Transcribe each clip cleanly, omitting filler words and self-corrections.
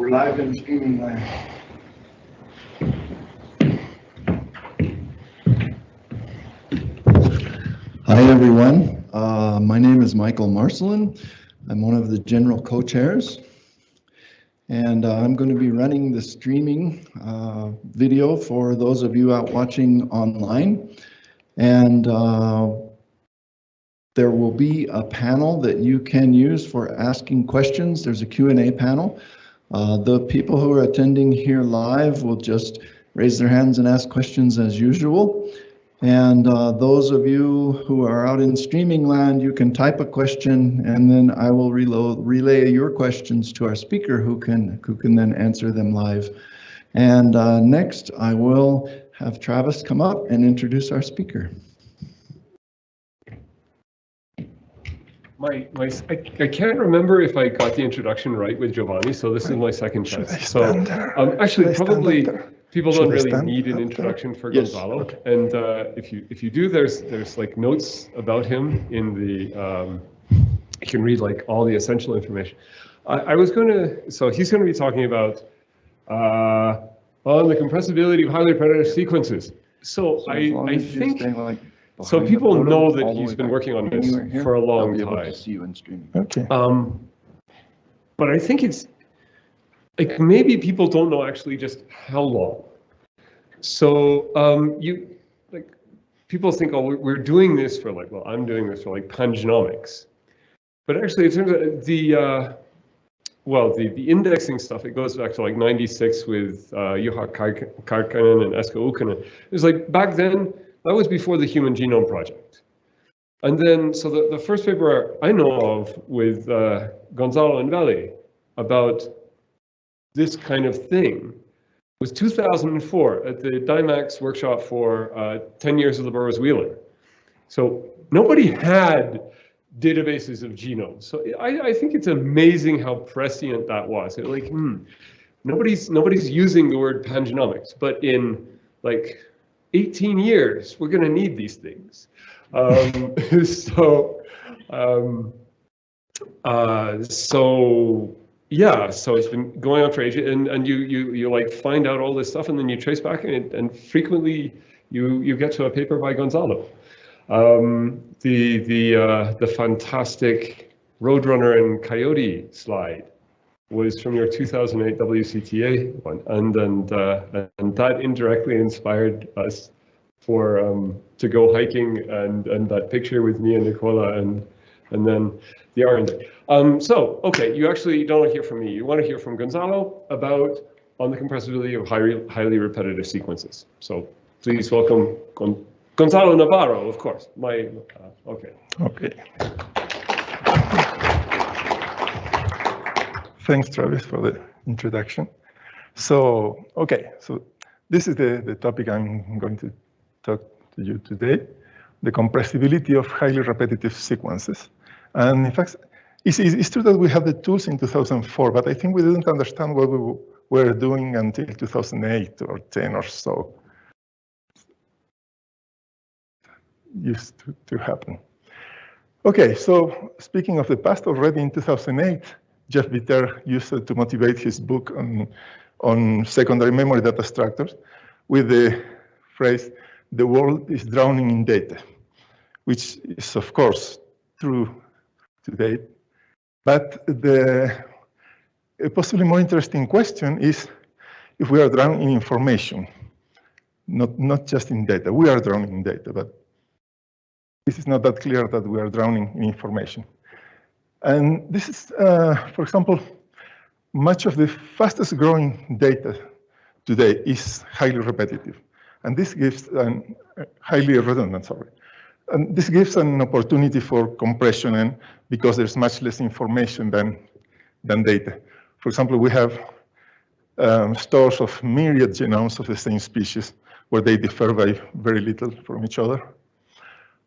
We're live in streaming land. Hi everyone, my name is Michael Marcelin. I'm one of the general co-chairs, and I'm going to be running the streaming video for those of you out watching online. And there will be a panel that you can use for asking questions. There's a Q&A panel. The people who are attending here live will just raise their hands and ask questions as usual. And those of you who are out in streaming land, you can type a question, and then I will relay your questions to our speaker who can then answer them live. And next, I will have Travis come up and introduce our speaker. I can't remember if I got the introduction right with Giovanni, so this is my second chance. So actually, probably people don't really need an introduction for Gonzalo. Okay. And if you do, there's like notes about him in the you can read like all the essential information. So he's going to be talking about on the compressibility of highly repetitive sequences. So I think. So people know that he's been working on this for a long time. Okay. But I think it's like maybe people don't know actually just how long. So people think, oh, we're doing this for like, well, I'm doing this for like pangenomics. But actually, it turns out the indexing stuff, it goes back to like 96 with Juha Karkkainen and Esko Ukkonen. It was like back then. That was before the Human Genome Project. And then, so the first paper I know of with Gonzalo and Valley about this kind of thing was 2004 at the DIMAX workshop for 10 years of the Burroughs-Wheeler. So nobody had databases of genomes. So I think it's amazing how prescient that was. It like, nobody's using the word pangenomics, but in like 18 years, we're going to need these things. So it's been going on for ages, and you like find out all this stuff, and then you trace back, and frequently you get to a paper by Gonzalo. The fantastic Roadrunner and Coyote slide was from your 2008 WCTA one, and that indirectly inspired us for to go hiking, and that picture with me and Nicola, and then the R&D. So okay, you actually don't want to hear from me. You want to hear from Gonzalo about on the compressibility of highly repetitive sequences. So please welcome Gonzalo Navarro, of course. Okay. Thanks, Travis, for the introduction. So this is the topic I'm going to talk to you today, the compressibility of highly repetitive sequences. And in fact, it's true that we had the tools in 2004, but I think we didn't understand what we were doing until 2008 or 10 or so. Used to happen. Okay, so speaking of the past, already in 2008, Jeff Bitter used it to motivate his book on secondary memory data structures with the phrase, "The world is drowning in data," which is, of course, true today. But a possibly more interesting question is if we are drowning in information, not just in data. We are drowning in data, but this is not that clear that we are drowning in information. And this is, for example, much of the fastest growing data today is highly repetitive. And this gives highly redundant, sorry. And this gives an opportunity for compression, and because there's much less information than data. For example, we have stores of myriad genomes of the same species where they differ by very little from each other.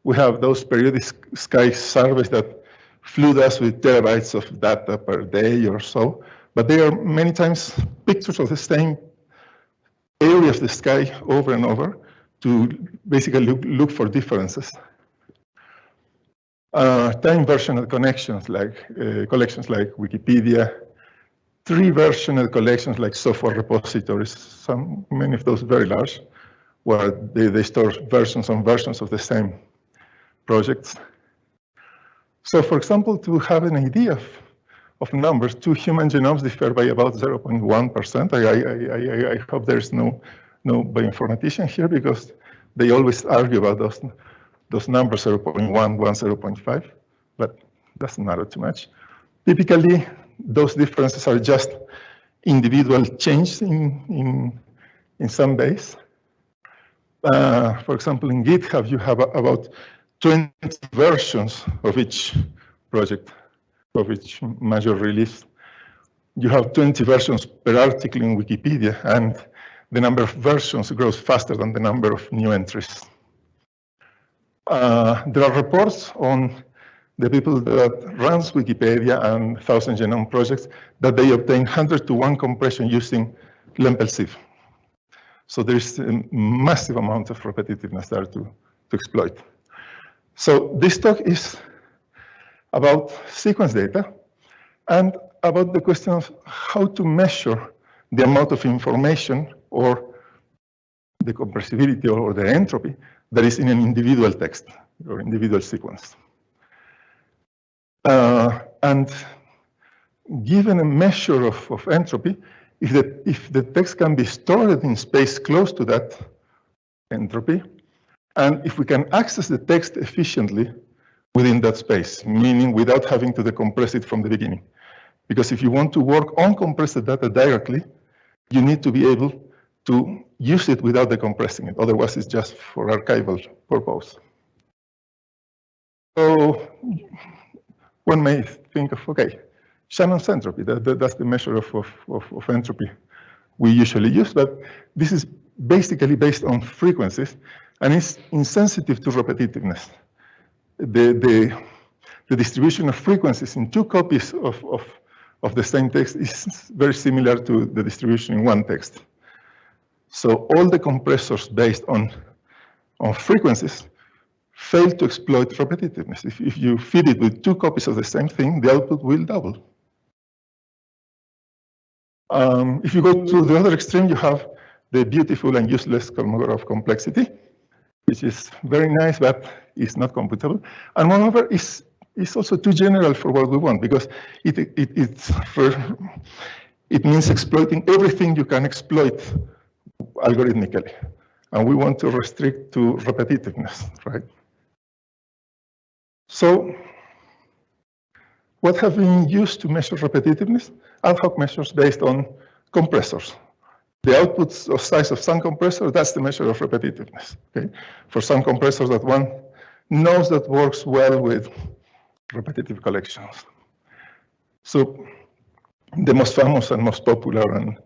We have those periodic sky surveys that flood us with terabytes of data per day or so, but they are many times pictures of the same area of the sky over and over to basically look for differences. Time versional collections like Wikipedia 3-versioned collections like software repositories, many of those very large, where they store versions on versions of the same projects. So for example, to have an idea of numbers, 2 human genomes differ by about 0.1%. I hope there's no bioinformatician here, because they always argue about those numbers, 0.1, 0.5, but doesn't matter too much. Typically, those differences are just individual changes in some base. For example, in GitHub, you have about 20 versions of each project, of each major release. You have 20 versions per article in Wikipedia, and the number of versions grows faster than the number of new entries. There are reports on the people that runs Wikipedia and 1,000 Genome projects that they obtain 100 to 1 compression using lempel-sieve. So there's a massive amount of repetitiveness there to exploit. So this talk is about sequence data and about the question of how to measure the amount of information or the compressibility or the entropy that is in an individual text or individual sequence. And given a measure of entropy, if the text can be stored in space close to that entropy, and if we can access the text efficiently within that space, meaning without having to decompress it from the beginning. Because if you want to work on compressed data directly, you need to be able to use it without decompressing it. Otherwise, it's just for archival purpose. So one may think of, okay, Shannon's entropy, that's the measure of entropy we usually use, but this is basically based on frequencies and is insensitive to repetitiveness. The distribution of frequencies in 2 copies of the same text is very similar to the distribution in 1 text. So all the compressors based on frequencies fail to exploit repetitiveness. If you feed it with 2 copies of the same thing, the output will double. If you go to the other extreme, you have the beautiful and useless Kolmogorov complexity, which is very nice, but is not computable. And moreover, is also too general for what we want, because it means exploiting everything you can exploit algorithmically. And we want to restrict to repetitiveness, right? So what have been used to measure repetitiveness? Ad hoc measures based on compressors. The outputs of size of some compressor, that's the measure of repetitiveness. Okay? For some compressors that one knows that works well with repetitive collections. So the most famous and most popular and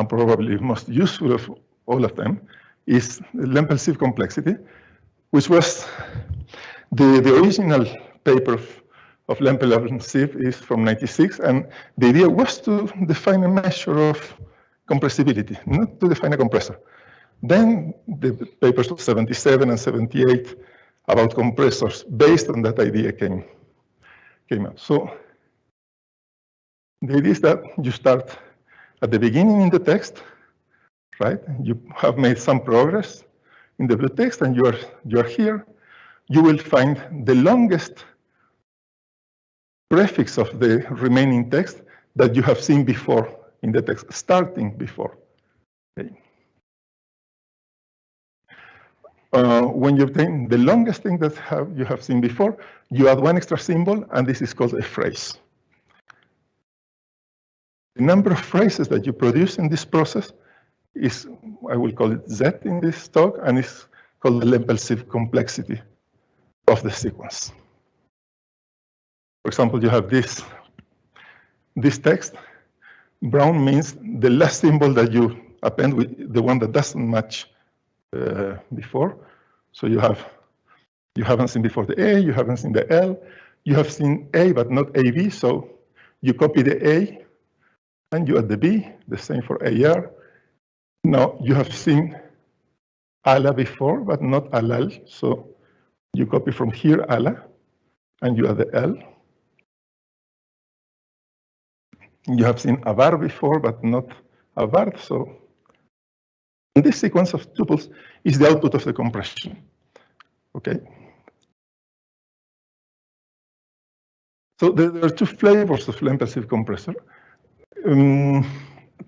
probably most useful of all of them is lempel-sieve complexity, which was the original paper of lempel-sieve is from '96, and the idea was to define a measure of compressibility, not to define a compressor. Then the papers of '77 and '78 about compressors based on that idea came out. So the idea is that you start at the beginning in the text, right? You have made some progress in the blue text, and you are here. You will find the longest prefix of the remaining text that you have seen before in the text, starting before. Okay. When you obtain the longest thing that you have seen before, you add 1 extra symbol, and this is called a phrase. The number of phrases that you produce in this process is, I will call it Z in this talk, and it's called the lempel-sieve complexity of the sequence. For example, you have this text. Brown means the last symbol that you append with the one that doesn't match before. So you haven't seen before the A, you haven't seen the L, you have seen A but not AB, so you copy the A and you add the B, the same for AR. Now you have seen ALA before but not ALAL, so you copy from here ALA and you add the L. You have seen a var before, but not a var. So this sequence of tuples is the output of the compression. Okay. So there are two flavors of impulsive compressor, of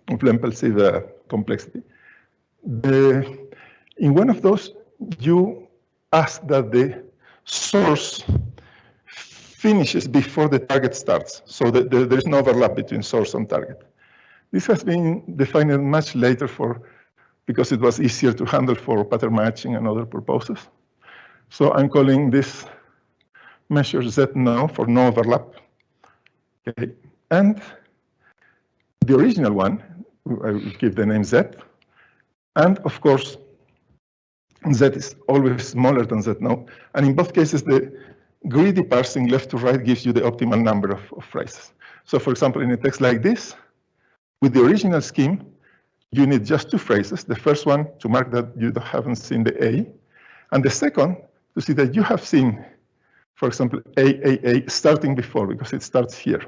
impulsive complexity. In one of those, you ask that the source finishes before the target starts, so that there is no overlap between source and target. This has been defined much later because it was easier to handle for pattern matching and other purposes. So I'm calling this measure Z now for no overlap. Okay. And the original one, I will give the name Z. And of course, Z is always smaller than Z now. And in both cases, the greedy parsing left to right gives you the optimal number of phrases. So for example, in a text like this, with the original scheme, you need just two phrases. The first one to mark that you haven't seen the A. And the second to see that you have seen, for example, A starting before, because it starts here.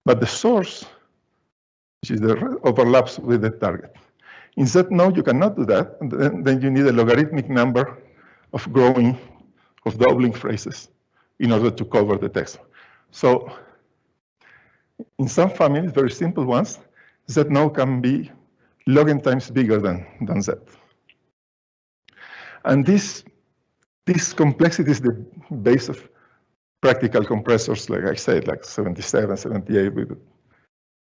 But the source, which is the overlaps with the target. In Z node, you cannot do that. And then you need a logarithmic number of doubling phrases in order to cover the text. So in some families, very simple ones, Z node can be log n times bigger than Z. And this complexity is the base of practical compressors, like I said, like 77, 78, with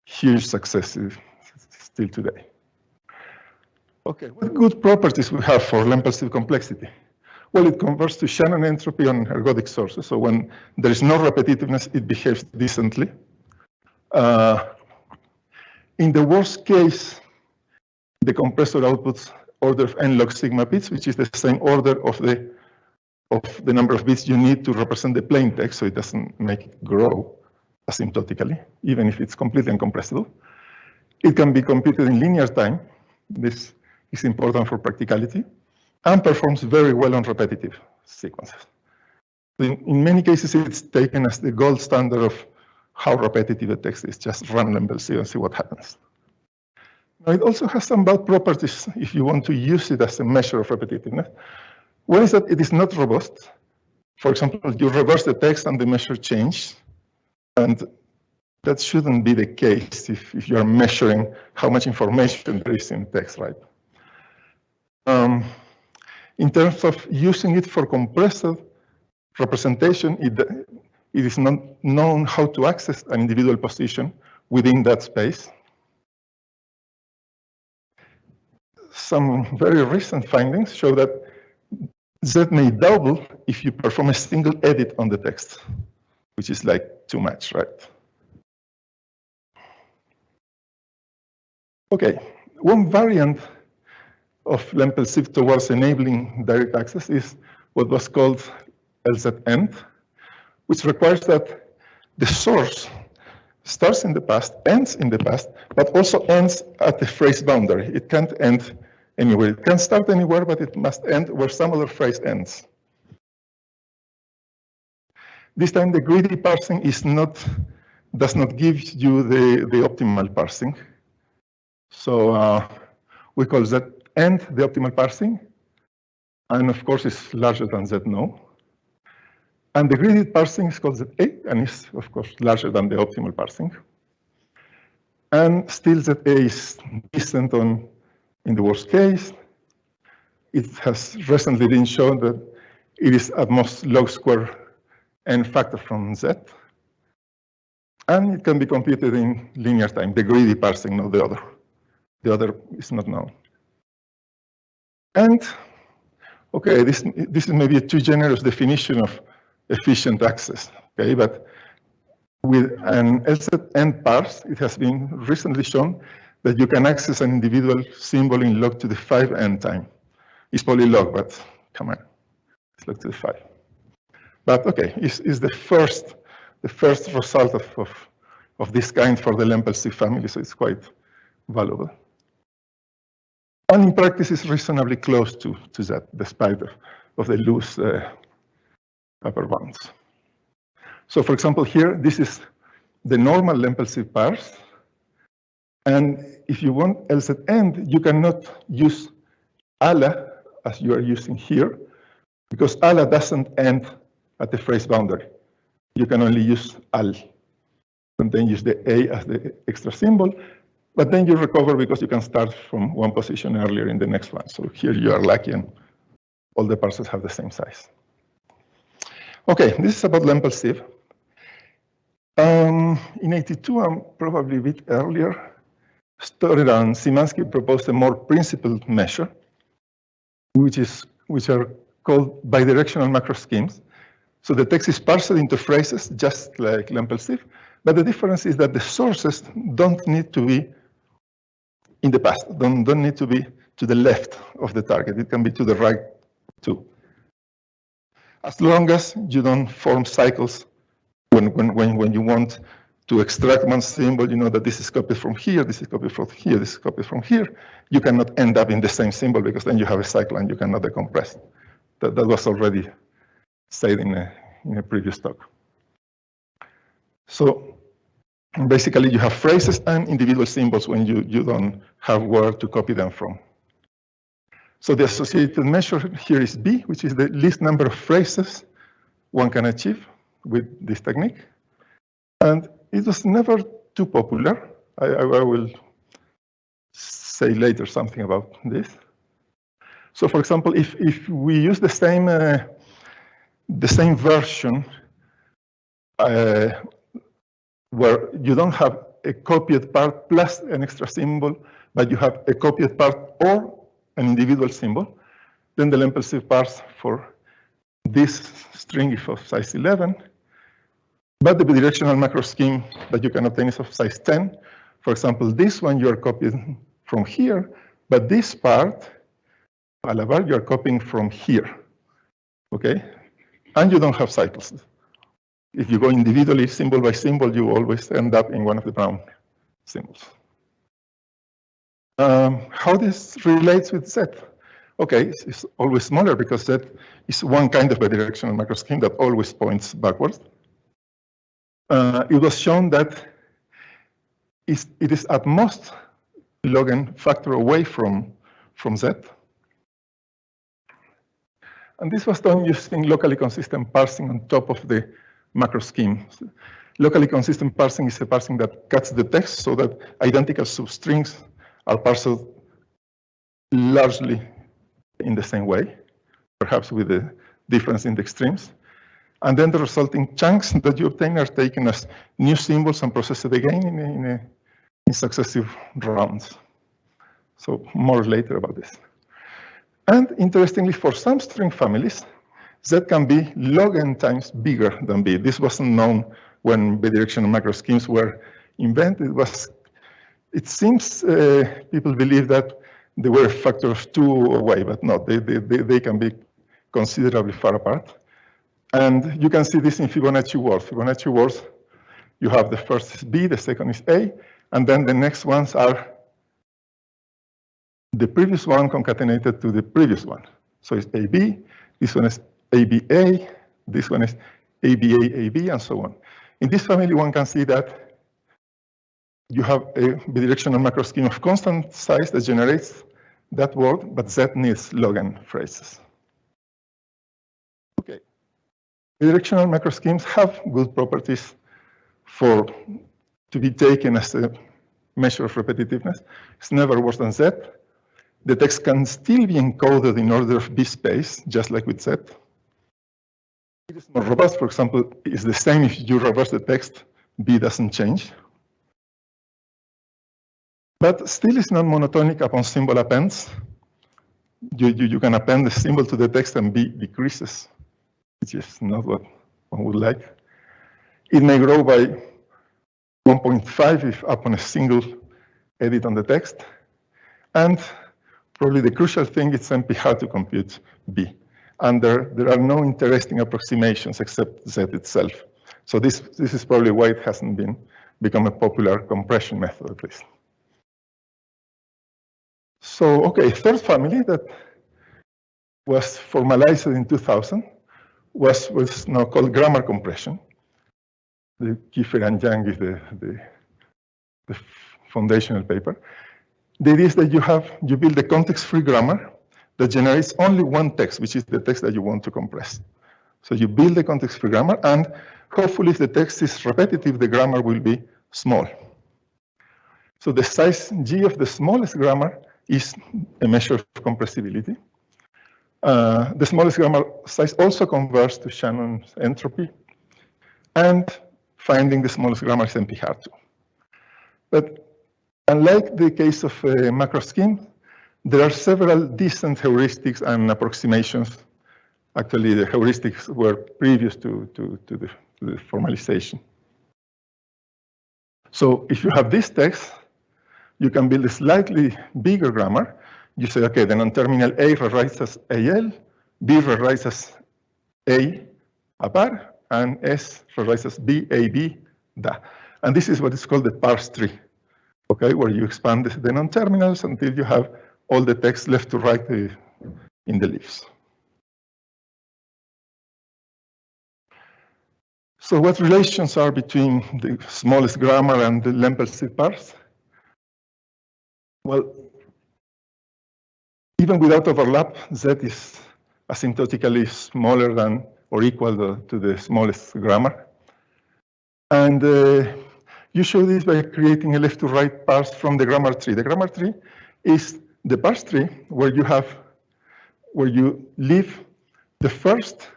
huge success still today. Okay, what good properties we have for impulsive complexity? Well, it converts to Shannon entropy on ergodic sources. So when there is no repetitiveness, it behaves decently. In the worst case, the compressor outputs order of n log sigma bits, which is the same order of the number of bits you need to represent the plain text, so it doesn't make it grow asymptotically, even if it's completely incompressible. It can be computed in linear time. This is important for practicality, and performs very well on repetitive sequences. In many cases, it's taken as the gold standard of how repetitive a text is. Just run impulsive and see what happens. Now, it also has some bad properties if you want to use it as a measure of repetitiveness. One is that it is not robust. For example, you reverse the text and the measure changes. And that shouldn't be the case if you are measuring how much information there is in text, right? In terms of using it for compressed representation, it is not known how to access an individual position within that space. Some very recent findings show that Z may double if you perform a single edit on the text, which is like too much, right? Okay, one variant of impulsive towards enabling direct access is what was called LZ-end, which requires that the source starts in the past, ends in the past, but also ends at the phrase boundary. It can't end anywhere. It can start anywhere, but it must end where some other phrase ends. This time, the greedy parsing does not give you the optimal parsing. So we call Z-end the optimal parsing, and of course, it's larger than Z-no. And the greedy parsing is called ZA, and is, of course, larger than the optimal parsing. And still, ZA is decent in the worst case. It has recently been shown that it is at most log square n factor from Z. And it can be computed in linear time, the greedy parsing, not the other. The other is not known. And, okay, this is maybe a too generous definition of efficient access, okay? But with an LZ-end parse, it has been recently shown that you can access an individual symbol in log to the 5n time. It's polylog, but come on, it's log to the 5. But okay, it's the first result of this kind for the impulsive family, so it's quite valuable. And in practice, it's reasonably close to that, despite of the loose upper bounds. So for example, here, this is the normal impulsive parse. And if you want else at end, you cannot use ALA as you are using here, because ALA doesn't end at the phrase boundary. You can only use AL, and then use the A as the extra symbol, but then you recover because you can start from one position earlier in the next one. So here you are lucky and all the parsers have the same size. Okay, this is about Lempel-Sieve. In 82, and probably a bit earlier, Storer and Szymanski proposed a more principled measure, which are called bidirectional macro schemes. So the text is parsed into phrases, just like Lempel-Sieve, but the difference is that the sources don't need to be in the past, don't need to be to the left of the target. It can be to the right too. As long as you don't form cycles when you want to extract one symbol, you know that this is copied from here, this is copied from here, this is copied from here. You cannot end up in the same symbol because then you have a cycle and you cannot decompress. That was already said in a previous talk. So basically you have phrases and individual symbols when you don't have where to copy them from. So the associated measure here is B, which is the least number of phrases one can achieve with this technique. And it was never too popular. I will say later something about this. So for example, if we use the same version where you don't have a copied part plus an extra symbol, but you have a copied part or an individual symbol, then the Lempel-Sieve parse for this string is of size 11, but the bidirectional macro scheme that you can obtain is of size 10. For example, this one you are copying from here, but this part, you are copying from here, okay? And you don't have cycles. If you go individually, symbol by symbol, you always end up in one of the brown symbols. How this relates with Z? Okay, it's always smaller because Z is one kind of bidirectional macro scheme that always points backwards. It was shown that it is at most log n factor away from Z. And this was done using locally consistent parsing on top of the macro scheme. Locally consistent parsing is a parsing that cuts the text so that identical substrings are parsed largely in the same way, perhaps with a difference in the extremes. And then the resulting chunks that you obtain are taken as new symbols and processed again in successive rounds. So more later about this. And interestingly, for some string families, Z can be log n times bigger than B. This wasn't known when bidirectional macro schemes were invented. It seems people believe that they were a factor of 2 away, but no, they can be considerably far apart. And you can see this in Fibonacci words. Fibonacci words, you have the first is B, the second is A, and then the next ones are the previous one concatenated to the previous one. So it's AB, this one is ABA, this one is ABA, AB, and so on. In this family, one can see that you have a bidirectional macro scheme of constant size that generates that word, but Z needs log n phrases. Okay. Bidirectional macro schemes have good properties to be taken as a measure of repetitiveness. It's never worse than Z. The text can still be encoded in order of B space, just like with Z. It is more robust. For example, it's the same if you reverse the text, B doesn't change. But still it's not monotonic upon symbol appends. You can append the symbol to the text and B decreases, which is not what one would like. It may grow by 1.5 if upon a single edit on the text. And probably the crucial thing is simply how to compute B. And there are no interesting approximations except Z itself. So this is probably why it hasn't become a popular compression method, at least. So, okay, third family that was formalized in 2000 was now called grammar compression. The Kiefer and Young is the foundational paper. The idea is that you build a context-free grammar that generates only one text, which is the text that you want to compress. So you build the context-free grammar, and hopefully if the text is repetitive, the grammar will be small. So the size G of the smallest grammar is a measure of compressibility. The smallest grammar size also converts to Shannon's entropy, and finding the smallest grammar is NP hard too. But unlike the case of a macro scheme, there are several decent heuristics and approximations. Actually, the heuristics were previous to the formalization. So if you have this text, you can build a slightly bigger grammar. You say, okay, the non-terminal A rewrites as AL, B rewrites as A bar, and S rewrites as B, AB, da. And this is what is called the parse tree, okay, where you expand the non-terminals until you have all the text left to right in the leaves. So what relations are between the smallest grammar and the Lempel-Seed parse? Well, even without overlap, Z is asymptotically smaller than or equal to the smallest grammar. And you show this by creating a left to right parse from the grammar tree. The grammar tree is the parse tree where you leave the first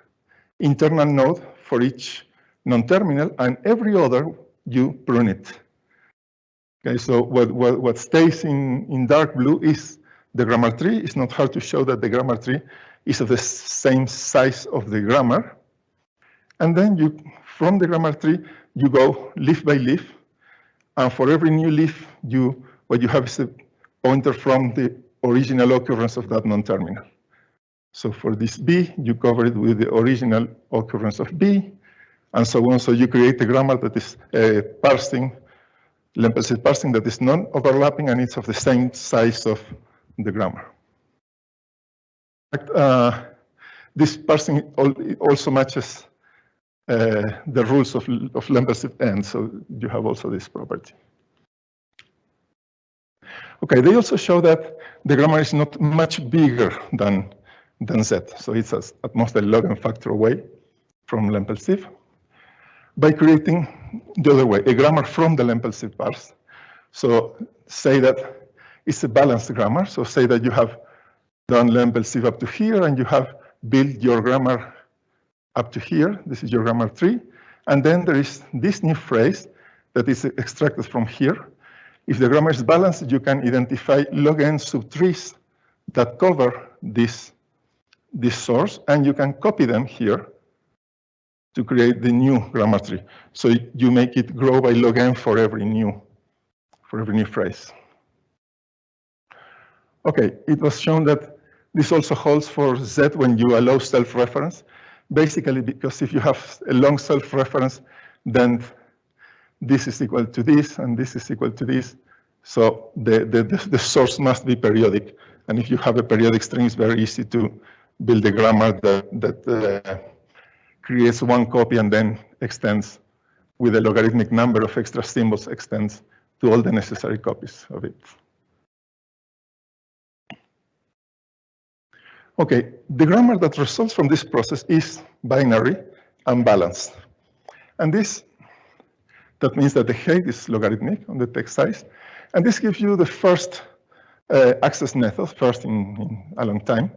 internal node for each non-terminal, and every other you prune it. Okay, so what stays in dark blue is the grammar tree. It's not hard to show that the grammar tree is of the same size of the grammar. And then from the grammar tree, you go leaf by leaf. And for every new leaf, what you have is a pointer from the original occurrence of that non-terminal. So for this B, you cover it with the original occurrence of B, and so on. So you create a grammar that is parsing, Lempel-Seed parsing that is non-overlapping, and it's of the same size of the grammar. This parsing also matches the rules of Lempel-Seed N, so you have also this property. Okay, they also show that the grammar is not much bigger than Z, so it's at most a log n factor away from Lempel-Seed. By creating the other way, a grammar from the Lempel-Seed parse. So say that it's a balanced grammar. So say that you have done Lempel-Seed up to here, and you have built your grammar up to here. This is your grammar tree. And then there is this new phrase that is extracted from here. If the grammar is balanced, you can identify log n subtrees that cover this source, and you can copy them here to create the new grammar tree. So you make it grow by log n for every new phrase. Okay, it was shown that this also holds for Z when you allow self-reference. Basically, because if you have a long self-reference, then this is equal to this, and this is equal to this. So the source must be periodic. And if you have a periodic string, it's very easy to build a grammar that creates one copy and then extends with a logarithmic number of extra symbols, extends to all the necessary copies of it. Okay, the grammar that results from this process is binary and balanced. And that means that the height is logarithmic on the text size. And this gives you the first access method, first in a long time.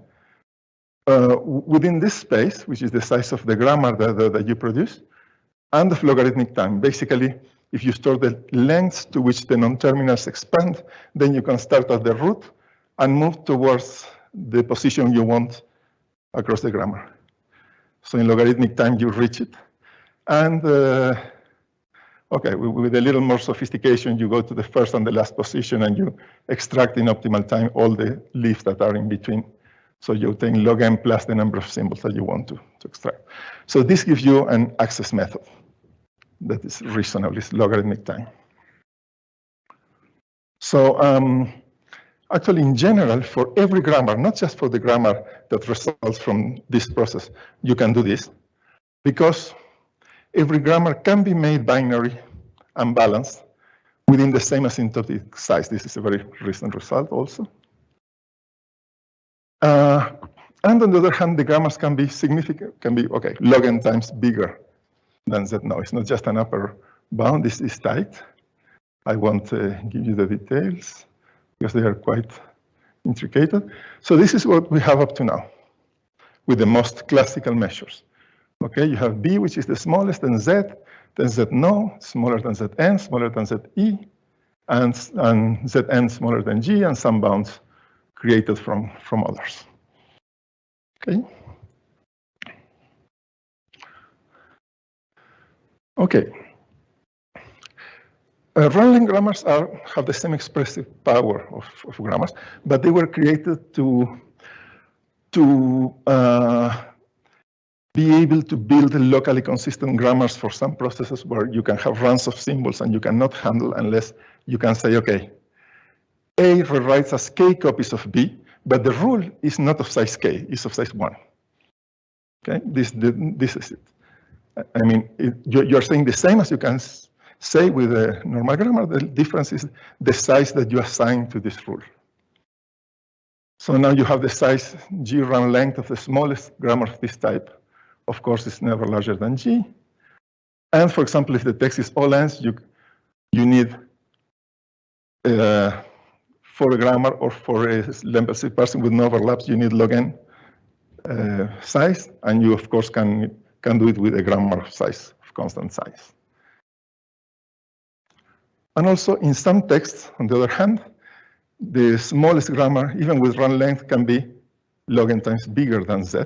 Within this space, which is the size of the grammar that you produce, and of logarithmic time. Basically, if you store the lengths to which the non-terminals expand, then you can start at the root and move towards the position you want across the grammar. So in logarithmic time, you reach it. And okay, with a little more sophistication, you go to the first and the last position, and you extract in optimal time all the leaves that are in between. So you obtain log n plus the number of symbols that you want to extract. So this gives you an access method that is reasonable, it's logarithmic time. So actually, in general, for every grammar, not just for the grammar that results from this process, you can do this, because every grammar can be made binary and balanced within the same asymptotic size. This is a very recent result also. And on the other hand, the grammars can be significant, okay, log n times bigger than Z. No, it's not just an upper bound, this is tight. I won't give you the details because they are quite intricate. So this is what we have up to now with the most classical measures. Okay, you have B, which is the smallest, then Z no, smaller than Zn, smaller than Ze, and Zn smaller than G, and some bounds created from others. Okay. Okay. Run-length grammars have the same expressive power of grammars, but they were created to be able to build locally consistent grammars for some processes where you can have runs of symbols and you cannot handle unless you can say, okay, A rewrites as k copies of B, but the rule is not of size k, it's of size 1. Okay, this is it. I mean, you're saying the same as you can say with a normal grammar. The difference is the size that you assign to this rule. So now you have the size G run length of the smallest grammar of this type. Of course, it's never larger than G. And for example, if the text is all ends, you need for a grammar or for a length parsing with no overlaps, you need log n size, and you of course can do it with a grammar size of constant size. And also in some texts, on the other hand, the smallest grammar, even with run length, can be log n times bigger than Z.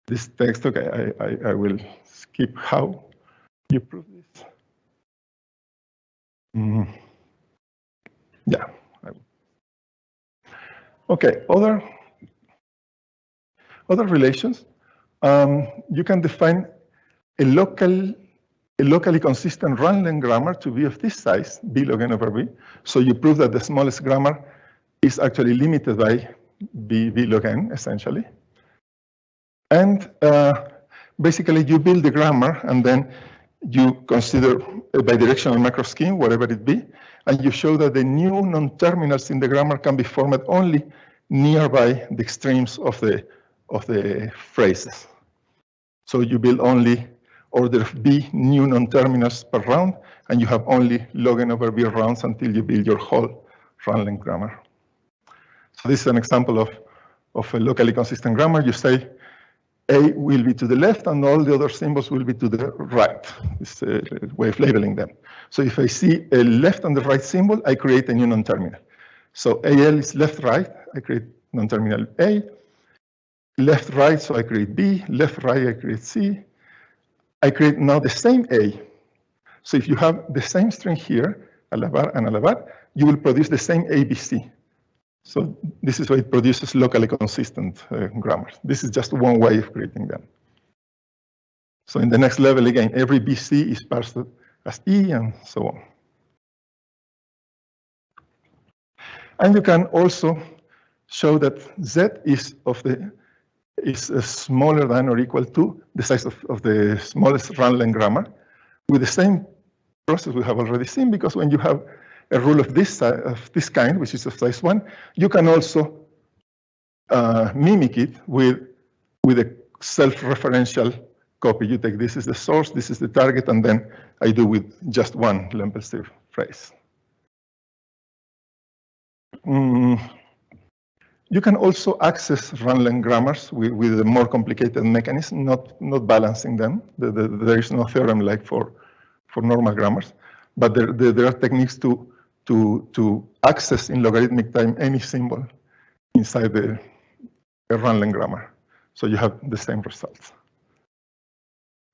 This text, okay, I will skip how you prove this. Yeah. Okay, other relations. You can define a locally consistent run-length grammar to be of this size, B log n over B. So you prove that the smallest grammar is actually limited by B log n, essentially. And basically, you build the grammar, and then you consider a bidirectional macro scheme, whatever it be, and you show that the new non-terminals in the grammar can be formed only nearby the extremes of the phrases. So you build only order of B new non-terminals per round, and you have only log n over B rounds until you build your whole run-length grammar. So this is an example of a locally consistent grammar. You say A will be to the left, and all the other symbols will be to the right. It's a way of labeling them. So if I see a left and the right symbol, I create a new non-terminal. So AL is left-right, I create non-terminal A. Left-right, so I create B. Left-right, I create C. I create now the same A. So if you have the same string here, alabar and alabar, you will produce the same ABC. So this is why it produces locally consistent grammars. This is just one way of creating them. So in the next level, again, every BC is parsed as E and so on. And you can also show that Z is smaller than or equal to the size of the smallest run-length grammar with the same process we have already seen, because when you have a rule of this kind, which is of size 1, you can also mimic it with a self-referential copy. You take this is the source, this is the target, and then I do with just one lempelsive phrase. You can also access run-length grammars with a more complicated mechanism, not balancing them. There is no theorem like for normal grammars, but there are techniques to access in logarithmic time any symbol inside a run-length grammar. So you have the same results.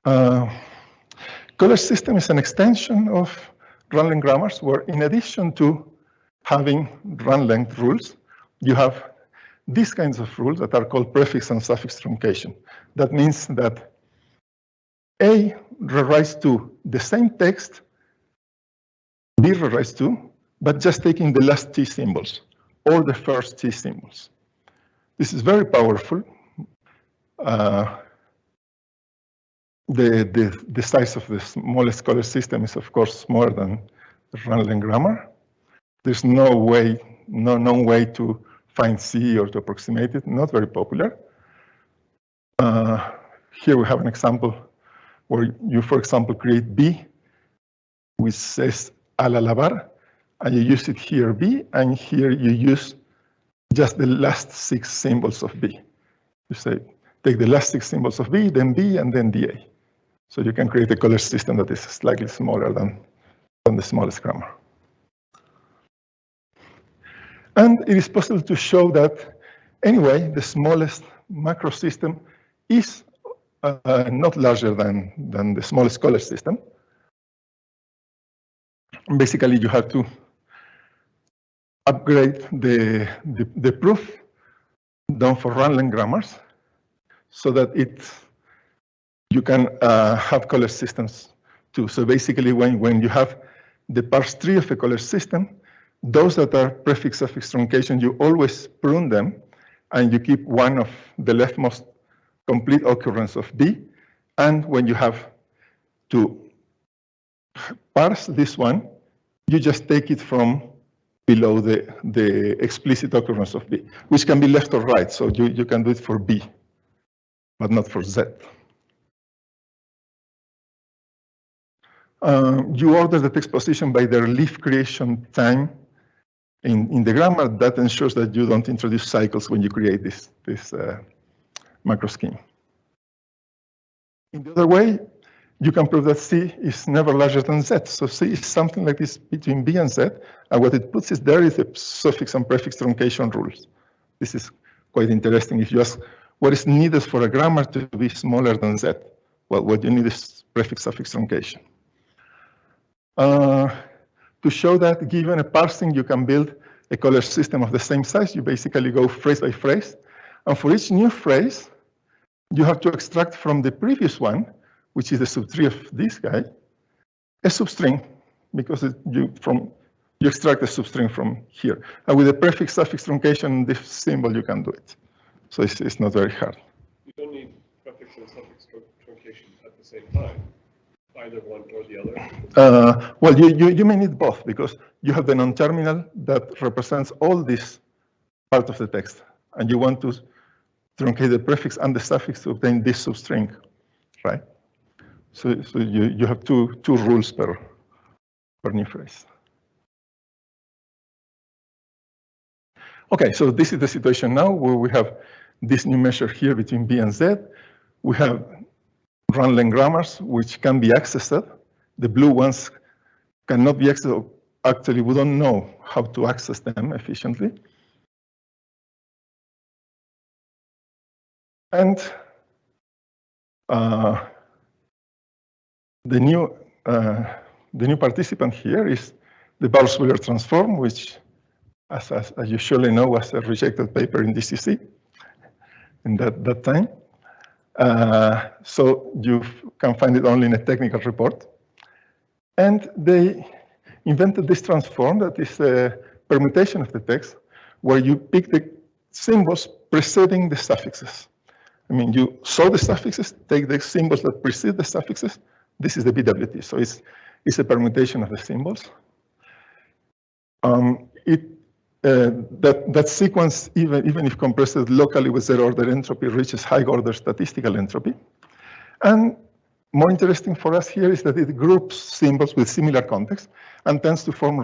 Color system is an extension of run-length grammars where, in addition to having run-length rules, you have these kinds of rules that are called prefix and suffix truncation. That means that A rewrites to the same text, B rewrites to, but just taking the last T symbols or the first T symbols. This is very powerful. The size of the smallest color system is, of course, smaller run-length grammar. There's no way, no way to find C or to approximate it, not very popular. Here we have an example where you, for example, create B, which says al alabar, and you use it here B, and here you use just the last 6 symbols of B. You say, take the last 6 symbols of B, and then DA. So you can create a color system that is slightly smaller than the smallest grammar. And it is possible to show that, anyway, the smallest macro system is not larger than the smallest color system. Basically, you have to upgrade the proof done for run-length grammars so that you can have color systems too. So basically, when you have the parse tree of a color system, those that are prefix-suffix truncation, you always prune them, and you keep one of the leftmost complete occurrence of B. And when you have to parse this one, you just take it from below the explicit occurrence of B, which can be left or right. So you can do it for B, but not for Z. You order the text position by their leaf creation time in the grammar. That ensures that you don't introduce cycles when you create this macro scheme. In the other way, you can prove that C is never larger than Z. So C is something like this between B and Z. And what it puts is there is the suffix and prefix truncation rules. This is quite interesting. If you ask what is needed for a grammar to be smaller than Z, well, what you need is prefix-suffix truncation. To show that given a parsing, you can build a color system of the same size. You basically go phrase by phrase. And for each new phrase, you have to extract from the previous one, which is the subtree of this guy, a substring, because you extract a substring from here. And with the prefix-suffix truncation, this symbol, you can do it. So it's not very hard. You don't need prefix and suffix truncation at the same time, either one or the other? Well, you may need both, because you have the non-terminal that represents all this part of the text, and you want to truncate the prefix and the suffix to obtain this substring, right? So you have two rules per new phrase. Okay, so this is the situation now where we have this new measure here between B and Z. We have run-length grammars which can be accessed. The blue ones cannot be accessed. Actually, we don't know how to access them efficiently. And the new participant here is the Bowers-Wheeler transform, which, as you surely know, was a rejected paper in DCC in that time. So you can find it only in a technical report. And they invented this transform that is a permutation of the text, where you pick the symbols preceding the suffixes. I mean, you saw the suffixes, take the symbols that precede the suffixes. This is the BWT, so it's a permutation of the symbols. That sequence, even if compressed locally with zero-order entropy, reaches high-order statistical entropy. And more interesting for us here is that it groups symbols with similar context and tends to form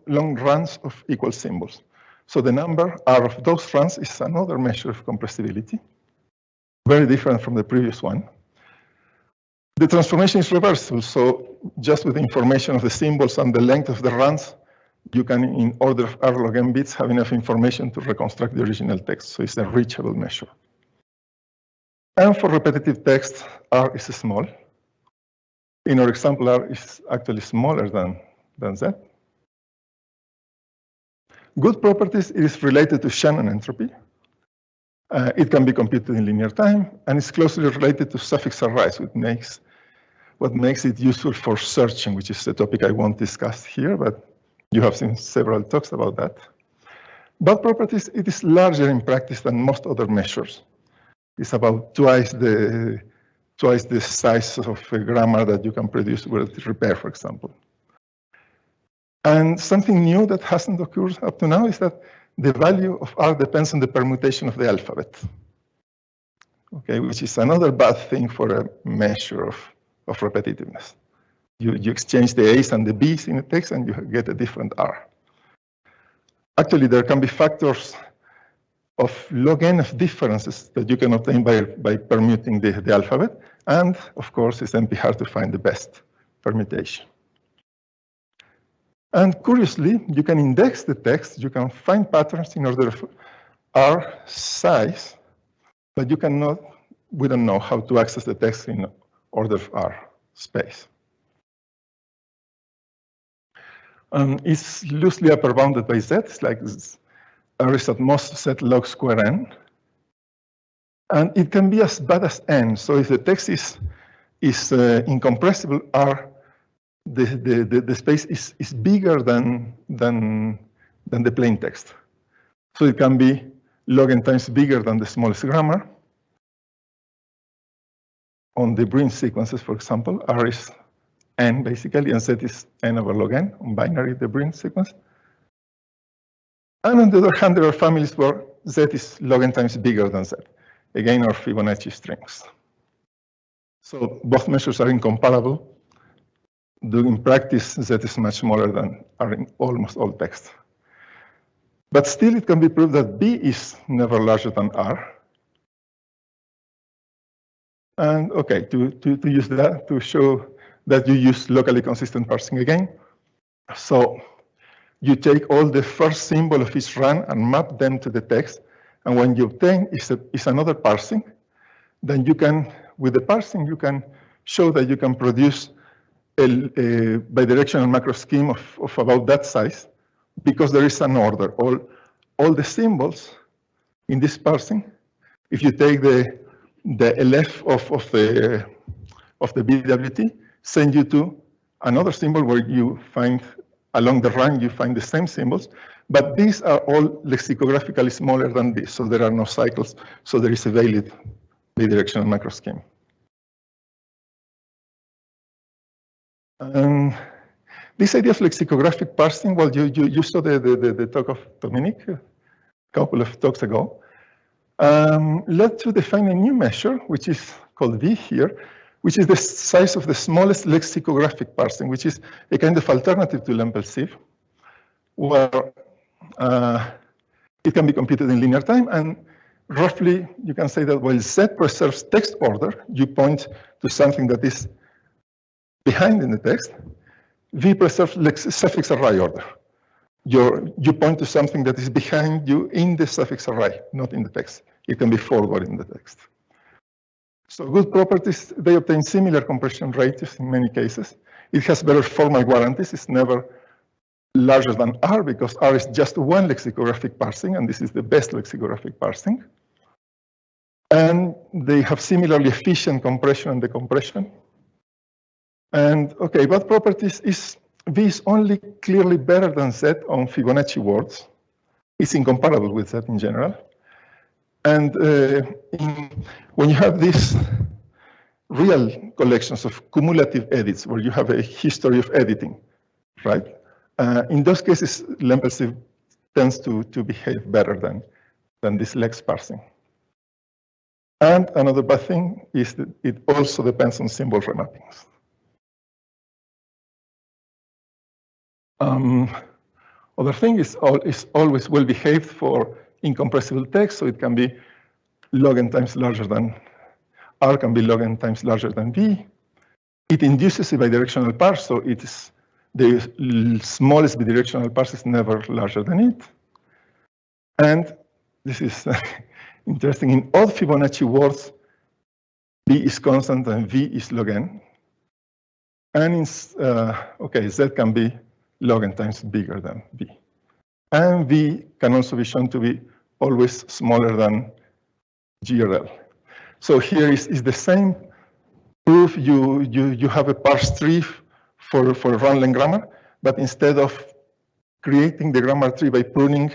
long runs of equal symbols. So the number R of those runs is another measure of compressibility, very different from the previous one. The transformation is reversible, so just with the information of the symbols and the length of the runs, you can, in order of R log n bits, have enough information to reconstruct the original text, so it's a reachable measure. And for repetitive text, R is small. In our example, R is actually smaller than Z. Good properties is related to Shannon entropy. It can be computed in linear time, and it's closely related to suffix arise, what makes it useful for searching, which is a topic I won't discuss here, but you have seen several talks about that. Bad properties, it is larger in practice than most other measures. It's about twice the size of a grammar that you can produce with repair, for example. And something new that hasn't occurred up to now is that the value of R depends on the permutation of the alphabet. Okay, which is another bad thing for a measure of repetitiveness. You exchange the A's and the B's in a text and you get a different R. Actually, there can be factors of log n of differences that you can obtain by permuting the alphabet. And of course, it's then hard to find the best permutation. And curiously, you can index the text, you can find patterns in order of R size, but we don't know how to access the text in order of R space. It's loosely upper bounded by Z. It's like R is at most Z log square n. And it can be as bad as n. So if the text is incompressible, R, the space is bigger than the plain text. So it can be log n times bigger than the smallest grammar. On the Brin sequences, for example, R is n basically, and Z is n over log n on binary, the Brin sequence. And on the other hand, there are families where Z is log n times bigger than Z. Again, our Fibonacci strings. So both measures are incomparable. In practice, Z is much smaller than R in almost all text. But still, it can be proved that B is never larger than R. And okay, to use that, to show that you use locally consistent parsing again. So you take all the first symbol of each run and map them to the text. And when you obtain is another parsing, then you can, with the parsing, you can show that you can produce a bidirectional macro scheme of about that size, because there is an order. All the symbols in this parsing, if you take the LF of the BWT, send you to another symbol where you find, along the run, you find the same symbols, but these are all lexicographically smaller than this, so there are no cycles, so there is a valid bidirectional macro scheme. This idea of lexicographic parsing, well, you saw the talk of Dominic a couple of talks ago, led to define a new measure, which is called V here, which is the size of the smallest lexicographic parsing, which is a kind of alternative to Lempel-Sieve, where it can be computed in linear time. And roughly, you can say that while Z preserves text order, you point to something that is behind in the text. V preserves suffix array order. You point to something that is behind you in the suffix array, not in the text. It can be forward in the text. So good properties, they obtain similar compression rates in many cases. It has better formal guarantees. It's never larger than R, because R is just one lexicographic parsing, and this is the best lexicographic parsing. And they have similarly efficient compression and decompression. And okay, bad properties is V is only clearly better than Z on Fibonacci words. It's incomparable with Z in general. And when you have these real collections of cumulative edits, where you have a history of editing, right? In those cases, Lempel-Sieve tends to behave better than this lex parsing. And another bad thing is that it also depends on symbol remappings. Other thing is always well behaved for incompressible text, so it can be log n times larger than R, can be log n times larger than V. It induces a bidirectional parse, so it is the smallest bidirectional parse is never larger than it. And this is interesting. In odd Fibonacci words, B is constant and V is log n. And in, okay, Z can be log n times bigger than V. And V can also be shown to be always smaller than GRL. So here is the same proof. You have a parse tree for run-length grammar, but instead of creating the grammar tree by pruning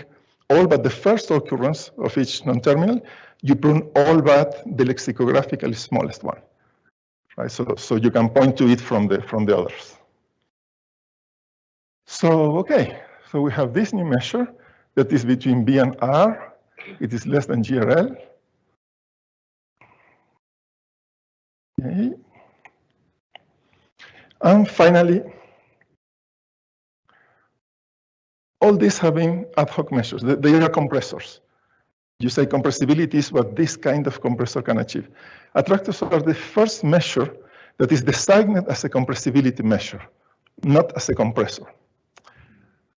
all but the first occurrence of each non-terminal, you prune all but the lexicographically smallest one. Right? So you can point to it from the others. So, okay, so we have this new measure that is between B and R. It is less than GRL. Okay. And finally, all these have been ad hoc measures. They are compressors. You say compressibility is what this kind of compressor can achieve. Attractors are the first measure that is designated as a compressibility measure, not as a compressor.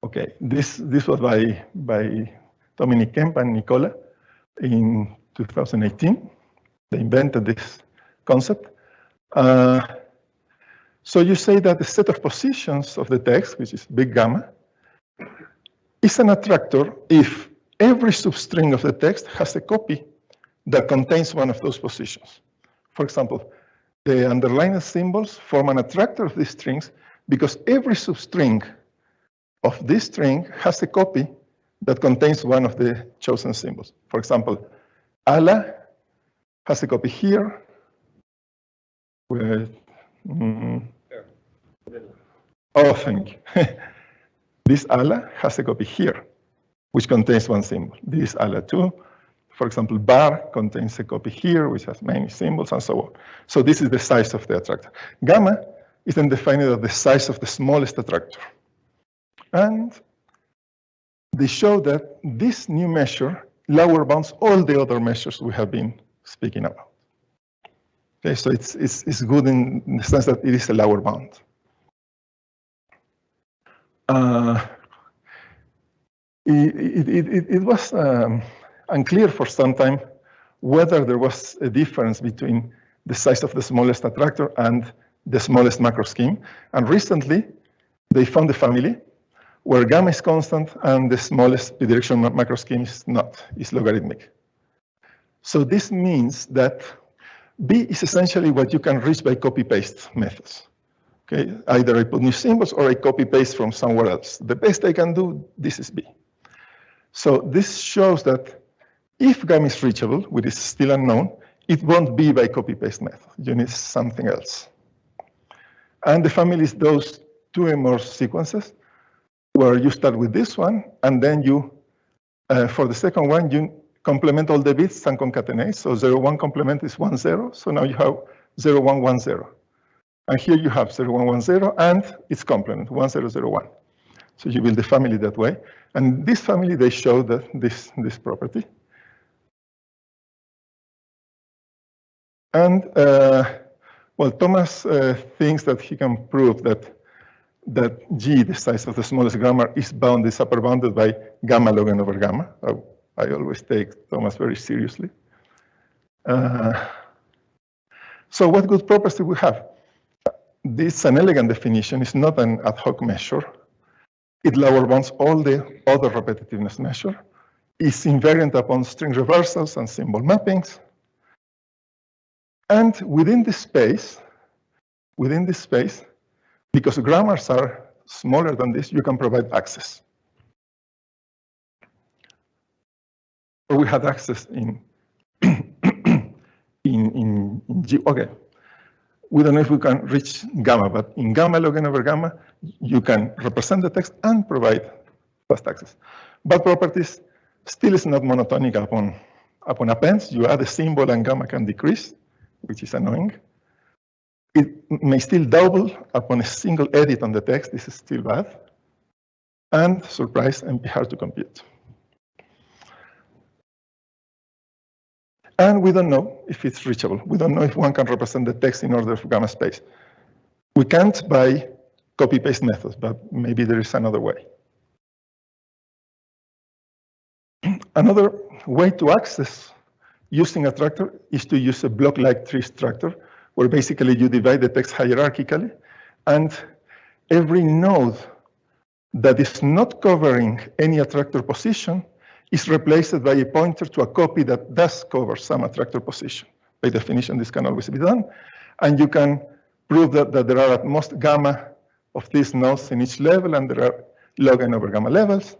Okay, this was by Dominic Kemp and Nicola in 2018. They invented this concept. So you say that the set of positions of the text, which is big gamma, is an attractor if every substring of the text has a copy that contains one of those positions. For example, the underlined symbols form an attractor of these strings because every substring of this string has a copy that contains one of the chosen symbols. For example, ala has a copy here. Where, oh, thank you. This ala has a copy here, which contains one symbol. This ala too. For example, bar contains a copy here, which has many symbols and so on. So this is the size of the attractor. Gamma is then defined as the size of the smallest attractor. And they show that this new measure lower bounds all the other measures we have been speaking about. Okay, so it's good in the sense that it is a lower bound. It was unclear for some time whether there was a difference between the size of the smallest attractor and the smallest macro scheme. And recently, they found a family where gamma is constant and the smallest bidirectional macro scheme is not, is logarithmic. So this means that B is essentially what you can reach by copy-paste methods. Okay, either I put new symbols or I copy-paste from somewhere else. The best I can do, this is B. So this shows that if gamma is reachable, which is still unknown, it won't be by copy-paste method. You need something else. And the family is those two more sequences where you start with this one, and then you, for the second one, you complement all the bits and concatenate. So 0, 1 complement is 1, 0. So now you have 0, 1, 1, 0. And here you have 0, 1, 1, 0, and its complement, 1, 0, 0, 1. So you build the family that way. And this family, they show that this property. And, well, Thomas thinks that he can prove that G, the size of the smallest grammar, is upper bounded by gamma log n over gamma. I always take Thomas very seriously. So what good properties we have? This is an elegant definition. It's not an ad hoc measure. It lower bounds all the other repetitiveness measure. It's invariant upon string reversals and symbol mappings. And within this space, because grammars are smaller than this, you can provide access. Or we had access in G. Okay. We don't know if we can reach gamma, but in gamma log n over gamma, you can represent the text and provide fast access. But properties still is not monotonic upon appends. You add a symbol and gamma can decrease, which is annoying. It may still double upon a single edit on the text. This is still bad. And surprise, and be hard to compute. And we don't know if it's reachable. We don't know if one can represent the text in order of gamma space. We can't by copy-paste methods, but maybe there is another way. Another way to access using a attractor is to use a block-like tree structure, where basically you divide the text hierarchically, and every node that is not covering any attractor position is replaced by a pointer to a copy that does cover some attractor position. By definition, this can always be done. And you can prove that there are at most gamma of these nodes in each level, and there are log n over gamma levels.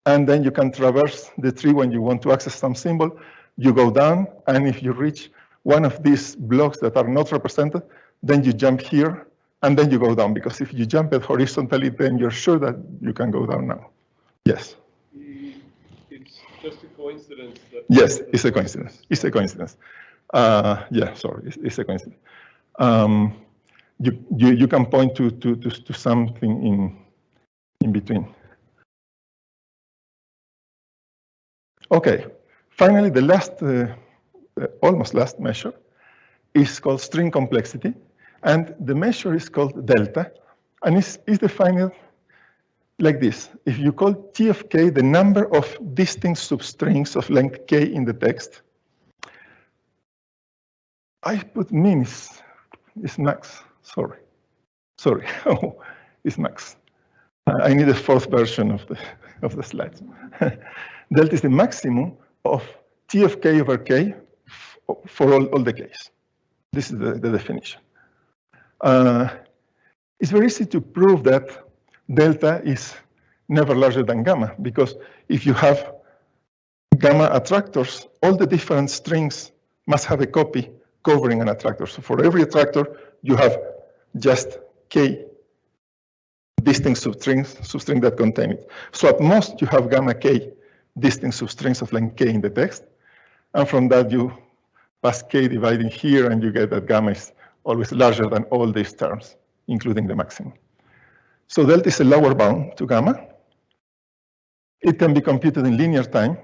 And then you can traverse the tree when you want to access some symbol. You go down, and if you reach one of these blocks that are not represented, then you jump here and then you go down, because if you jump it horizontally, then you're sure that you can go down now. Yes? It's just a coincidence that... Yes, it's a coincidence. It's a coincidence. Yeah, sorry, it's a coincidence. You can point to something in between. Okay, finally, the last, almost last measure is called string complexity, and the measure is called delta, and it's defined like this. If you call T of k the number of distinct substrings of length k in the text, I put min is max. Sorry. Oh, it's max. I need a fourth version of the slides. Delta is the maximum of T of k over k for all the k's. This is the definition. It's very easy to prove that delta is never larger than gamma, because if you have gamma attractors, all the different strings must have a copy covering an attractor. So for every attractor, you have just k distinct substrings that contain it. So at most, you have gamma k distinct substrings of length k in the text. And from that, you pass k dividing here, and you get that gamma is always larger than all these terms, including the maximum. So delta is a lower bound to gamma. It can be computed in linear time.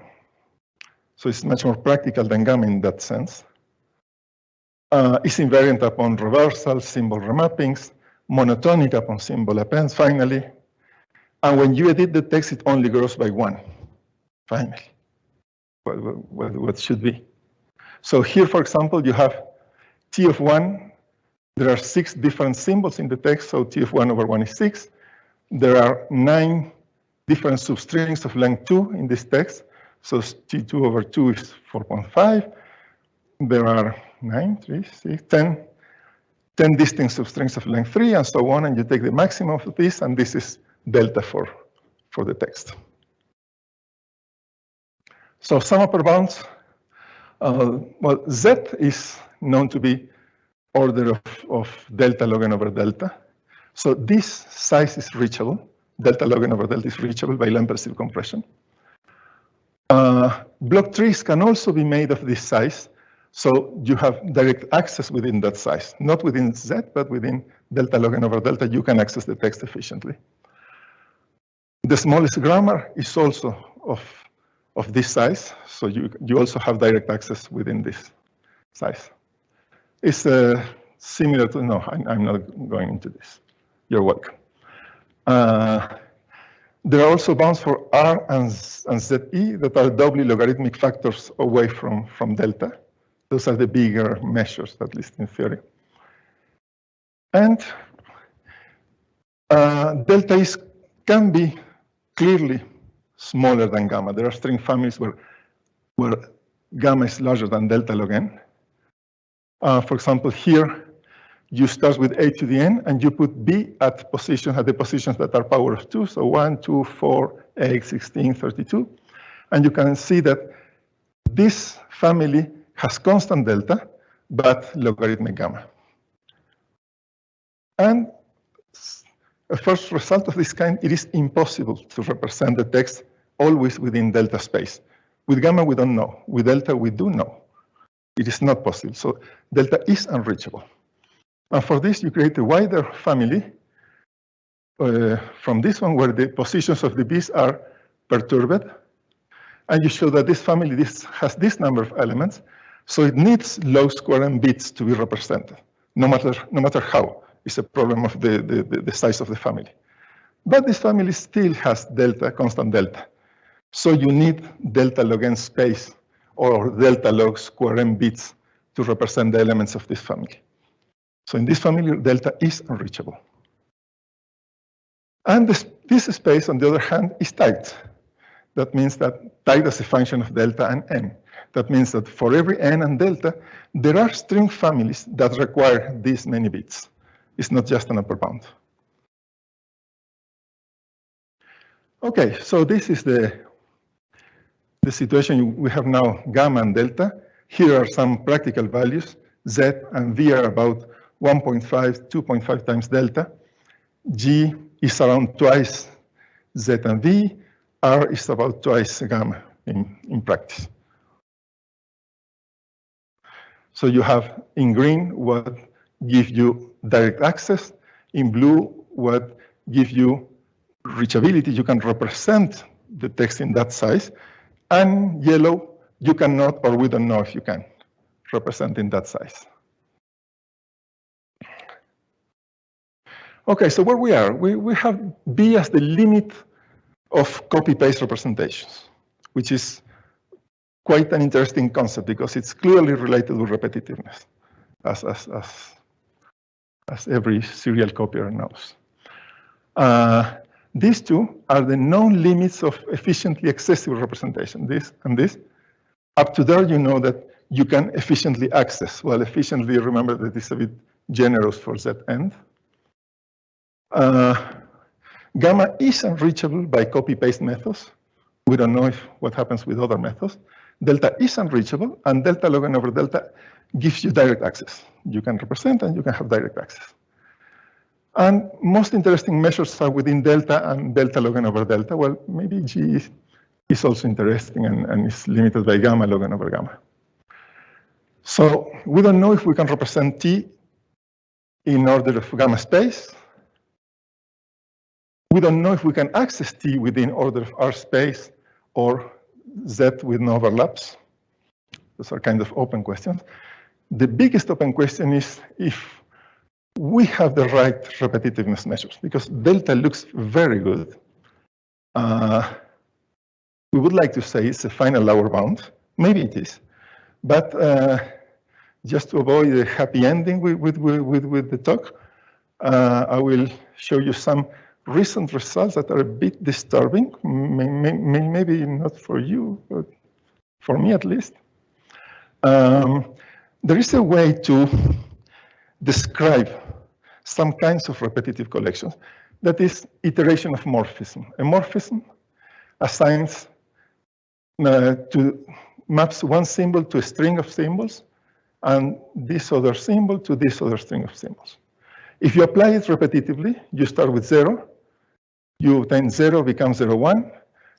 So it's much more practical than gamma in that sense. It's invariant upon reversals, symbol remappings, monotonic upon symbol appends, finally. And when you edit the text, it only grows by 1, finally. What should be? So here, for example, you have T of 1. There are 6 different symbols in the text, so T of 1 over 1 is 6. There are 9 different substrings of length 2 in this text, so T2 over 2 is 4.5. There are 9, 3, 6, 10 distinct substrings of length 3, and so on, and you take the maximum of this, and this is delta for the text. So some upper bounds. Well, Z is known to be order of delta log n over delta. So this size is reachable. Delta log n over delta is reachable by Lempersive compression. Block trees can also be made of this size. So you have direct access within that size, not within Z, but within delta log n over delta, you can access the text efficiently. The smallest grammar is also of this size, so you also have direct access within this size. It's similar to, no, I'm not going into this. You're welcome. There are also bounds for R and ZE that are doubly logarithmic factors away from delta. Those are the bigger measures, at least in theory. And delta can be clearly smaller than gamma. There are string families where gamma is larger than delta log n. For example, here, you start with a to the n, and you put b at the positions that are power of 2, so 1, 2, 4, 8, 16, 32. And you can see that this family has constant delta, but logarithmic gamma. And a first result of this kind, it is impossible to represent the text always within delta space. With gamma, we don't know. With delta, we do know. It is not possible. So delta is unreachable. And for this, you create a wider family from this one, where the positions of the b's are perturbed. And you show that this family has this number of elements. So it needs log square n bits to be represented, no matter how. It's a problem of the size of the family. But this family still has delta, constant delta. So you need delta log n space or delta log square n bits to represent the elements of this family. So in this family, delta is unreachable. And this space, on the other hand, is tight. That means that tight as a function of delta and n. That means that for every n and delta, there are string families that require these many bits. It's not just an upper bound. Okay, so this is the situation. We have now gamma and delta. Here are some practical values. Z and V are about 1.5, 2.5 times delta. G is around twice Z and V. R is about twice gamma in practice. So you have in green what gives you direct access, in blue what gives you reachability. You can represent the text in that size, and yellow you cannot, or we don't know if you can represent in that size. Okay, so where we are, we have B as the limit of copy-paste representations, which is quite an interesting concept because it's clearly related with repetitiveness, as every serial copier knows. These two are the known limits of efficiently accessible representation, this and this. Up to there, you know that you can efficiently access. Well, efficiently, remember that it's a bit generous for that end. Gamma is unreachable by copy-paste methods. We don't know what happens with other methods. Delta is unreachable, and delta log n over delta gives you direct access. You can represent and you can have direct access. And most interesting measures are within delta and delta log n over delta. Well, maybe G is also interesting and is limited by gamma log n over gamma. So we don't know if we can represent T in order of gamma space. We don't know if we can access T within order of R space or Z with no overlaps. Those are kind of open questions. The biggest open question is if we have the right repetitiveness measures, because delta looks very good. We would like to say it's a final lower bound. Maybe it is. But just to avoid a happy ending with the talk, I will show you some recent results that are a bit disturbing. Maybe not for you, but for me at least. There is a way to describe some kinds of repetitive collections that is iteration of morphism. A morphism assigns maps one symbol to a string of symbols and this other symbol to this other string of symbols. If you apply it repetitively, you start with 0, then 0 becomes 0, 1.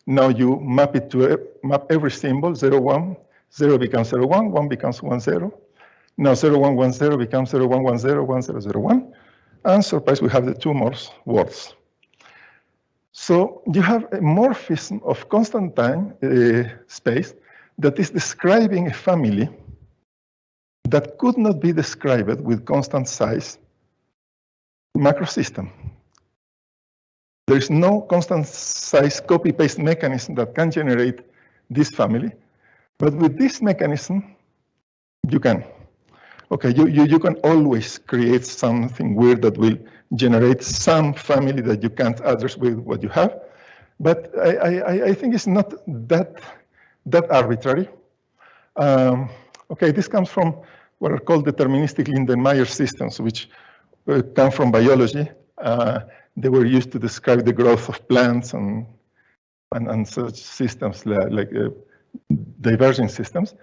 Now you map it to map every symbol, 0, 1, 0 becomes 0, 1, 1 becomes 1, 0. Now 0, 1, 1, 0 becomes 0, 1, 1, 0, 1, 0, 0, 1. And surprise, we have the two more words. So you have a morphism of constant time space that is describing a family that could not be described with constant size macro system. There is no constant size copy-paste mechanism that can generate this family, but with this mechanism, you can. Okay, you can always create something weird that will generate some family that you can't address with what you have, but I think it's not that arbitrary. Okay, this comes from what are called deterministic Lindenmayer systems, which come from biology. They were used to describe the growth of plants and such systems like divergent systems.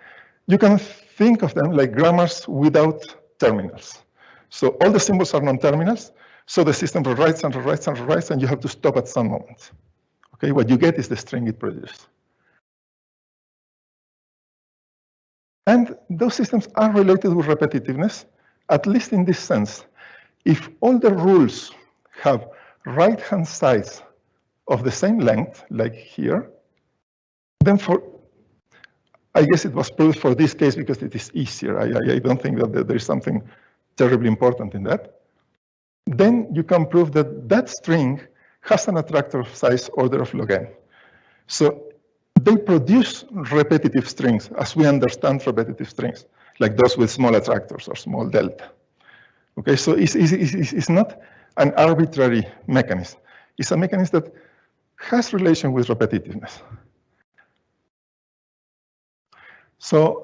You can think of them like grammars without terminals. So all the symbols are non-terminals. So the system rewrites and rewrites and rewrites, and you have to stop at some moment. Okay, what you get is the string it produced. And those systems are related with repetitiveness, at least in this sense. If all the rules have right-hand sides of the same length, like here, then I guess it was proved for this case because it is easier. I don't think that there is something terribly important in that. Then you can prove that that string has an attractor of size order of log n. So they produce repetitive strings as we understand repetitive strings, like those with small attractors or small delta. Okay, so it's not an arbitrary mechanism. It's a mechanism that has relation with repetitiveness. So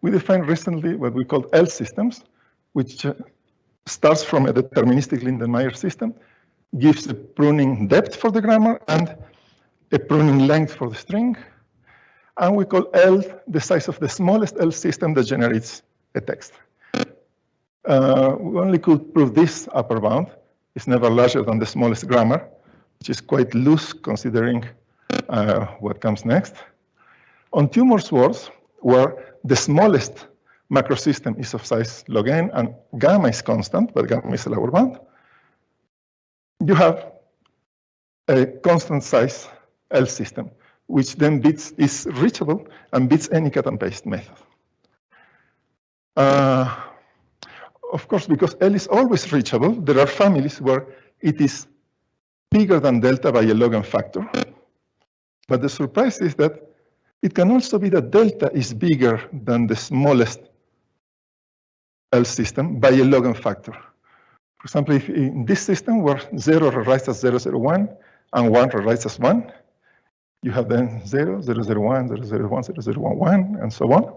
we defined recently what we call L systems, which starts from a deterministic Lindenmayer system, gives a pruning depth for the grammar and a pruning length for the string. And we call L the size of the smallest L system that generates a text. We only could prove this upper bound is never larger than the smallest grammar, which is quite loose considering what comes next. On tumor swords, where the smallest macro system is of size log n and gamma is constant, but gamma is a lower bound, you have a constant size L system, which then is reachable and beats any cut and paste method. Of course, because L is always reachable, there are families where it is bigger than delta by a log n factor. But the surprise is that it can also be that delta is bigger than the smallest L system by a log n factor. For example, if in this system where 0 rewrites as 001 and 1 rewrites as 1, you have then 0, 001, 001, 0011, and so on.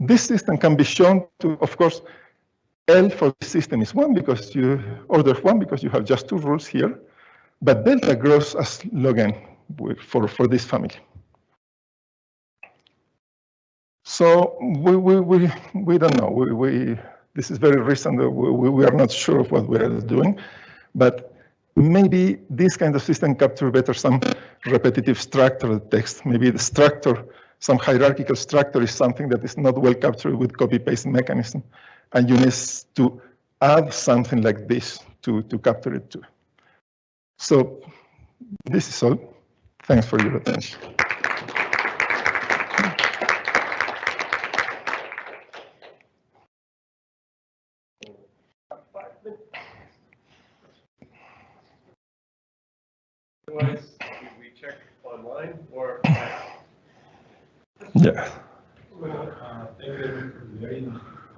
This system can be shown to, of course, L for this system is 1 because you order 1 because you have just two rules here, but delta grows as log n for this family. So we don't know. This is very recent. We are not sure of what we are doing, but maybe this kind of system capture better some repetitive structure text. Maybe the structure, some hierarchical structure is something that is not well captured with copy-paste mechanism. And you need to add something like this to capture it too. So this is all. Thanks for your attention. Otherwise, we check online or? Yeah. Thank you for the very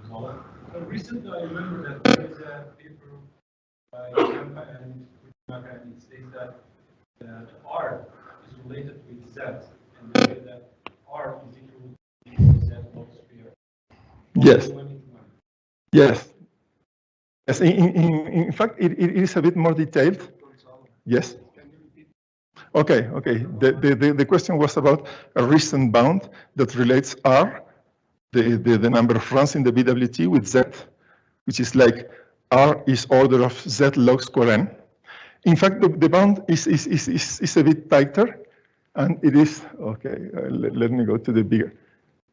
Gonzalo. Recently, I remember that there is a paper by Yampa and Kuchimaka, and it states that R is related with Z, and the way that R is equal to Z log sphere. Yes. Yes. Yes. In fact, it is a bit more detailed. Yes. Okay. Okay. The question was about a recent bound that relates R, the number of runs in the BWT, with Z, which is like R is order of Z log square n. In fact, the bound is a bit tighter, and it is, okay, let me go to the bigger.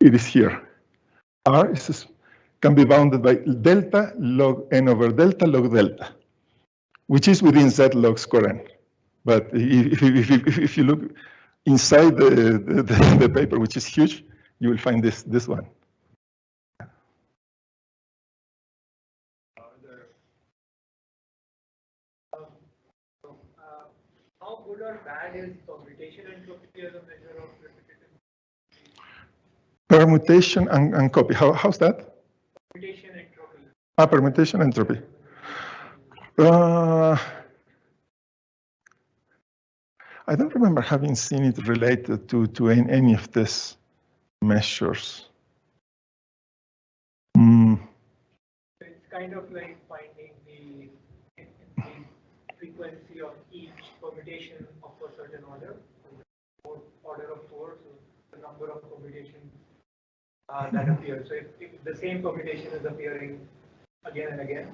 It is here. R can be bounded by delta log n over delta log delta, which is within Z log square n. But if you look inside the paper, which is huge, you will find this one. How good or bad is permutation entropy as a measure of repetitive? Permutation and copy. How's that? Permutation entropy. Permutation entropy. I don't remember having seen it related to any of these measures. It's kind of like finding the frequency of each permutation of a certain order, order of 4, so the number of permutations that appear. So if the same permutation is appearing again and again,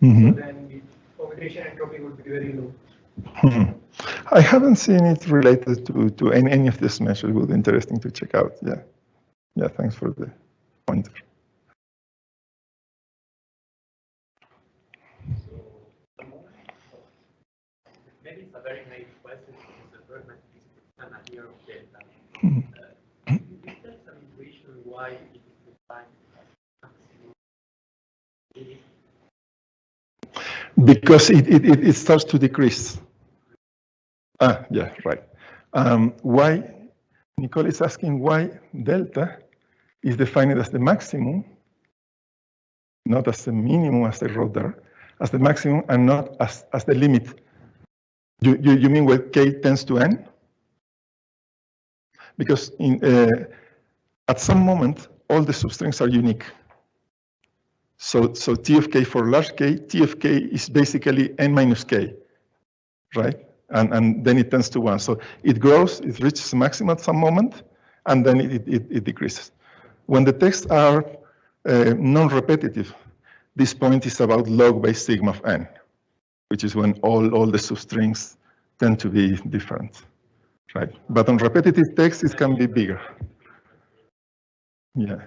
so then the permutation entropy would be very low. I haven't seen it related to any of these measures. It would be interesting to check out. Yeah. Yeah, thanks for the pointer. Maybe it's a very naive question, because the first is here of data. Is there some intuition why it is defined as maximum? Because it starts to decrease. Yeah, right. Why, Nicole is asking why delta is defined as the maximum, not as the minimum as I wrote there, as the maximum and not as the limit. You mean when k tends to n? Because at some moment, all the substrings are unique. So T of k for large k, T of k is basically n minus k, right? And then it tends to 1. So it grows, it reaches maximum at some moment, and then it decreases. When the texts are non-repetitive, this point is about log by sigma of n, which is when all the substrings tend to be different, right? But on repetitive text, it can be bigger. Yeah.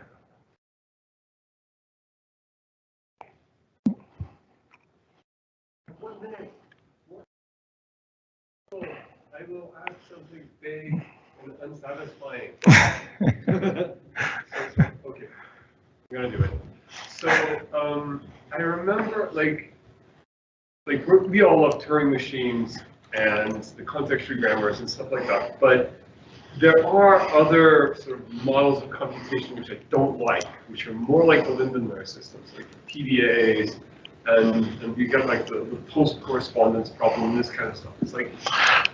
I will ask something vague and unsatisfying. Okay, I'm gonna do it. So I remember like we all love Turing machines and the context-free grammars and stuff like that, but there are other sort of models of computation which I don't like, which are more like the Lindenmayer systems, like PDAs, and you get like the post-correspondence problem and this kind of stuff. It's like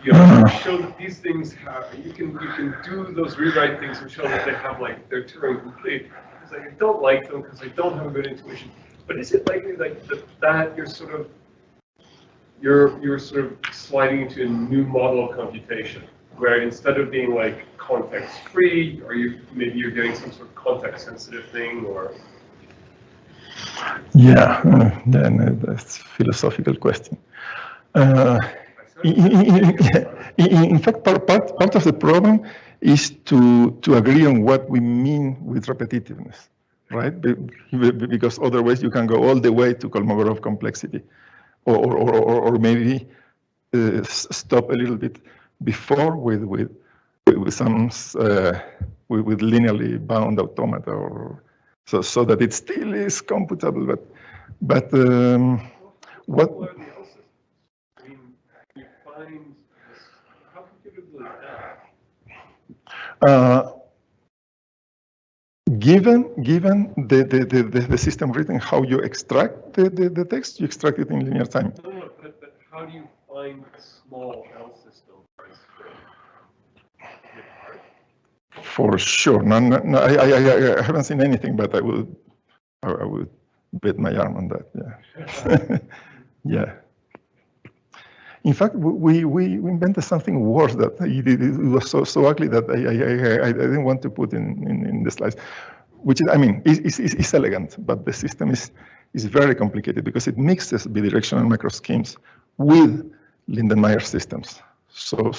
you have to show that these things have, you can do those rewrite things and show that they have like they're Turing complete. It's like I don't like them because I don't have a good intuition. But is it likely like that you're sort of sliding into a new model of computation, where instead of being like context-free, or maybe you're getting some sort of context-sensitive thing, or? Yeah, then that's a philosophical question. In fact, part of the problem is to agree on what we mean with repetitiveness, right? Because otherwise you can go all the way to Kolmogorov complexity, or maybe stop a little bit before with some with linearly bound automata, or so that it still is computable. But what? What are the L systems? I mean, you find this, how computable is that? Given the system written, how you extract the text, you extract it in linear time. No, but how do you find a small L system? For sure. No, I haven't seen anything, but I would bet my arm on that. Yeah. Yeah. In fact, we invented something worse that it was so ugly that I didn't want to put in the slides. Which is, I mean, it's elegant, but the system is very complicated because it mixes bidirectional macro schemes with Lindenmayer systems. So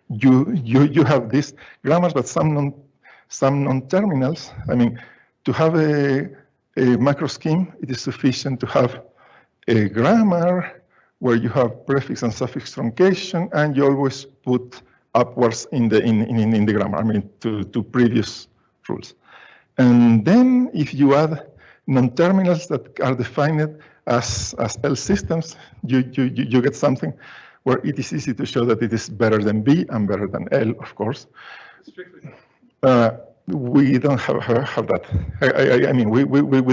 you have these grammars, but some non-terminals. I mean, to have a macro scheme, it is sufficient to have a grammar where you have prefix and suffix truncation, and you always put upwards in the grammar. I mean, to previous rules. And then if you add non-terminals that are defined as L systems, you get something where it is easy to show that it is better than B and better than L, of course. We don't have that. I mean, we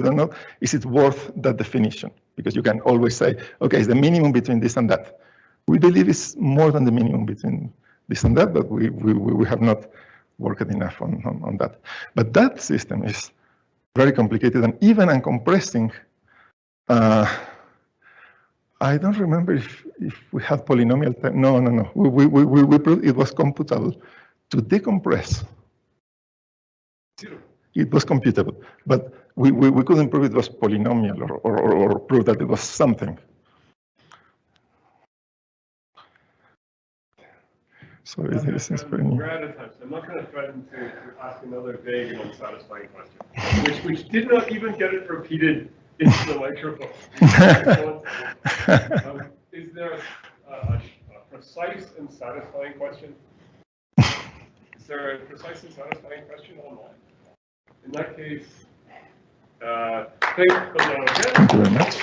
don't know. Is it worth that definition? Because you can always say, okay, it's the minimum between this and that. We believe it's more than the minimum between this and that, but we have not worked enough on that. But that system is very complicated, and even uncompressing. I don't remember if we had polynomial time. No. We proved it was computable to decompress. It was computable, but we couldn't prove it was polynomial or prove that it was something. So we're out of time, so I'm not going to threaten to ask another vague and unsatisfying question, which did not even get it repeated into the microphone. Is there a precise and satisfying question? Is there a precise and satisfying question online? In that case, thank you very much.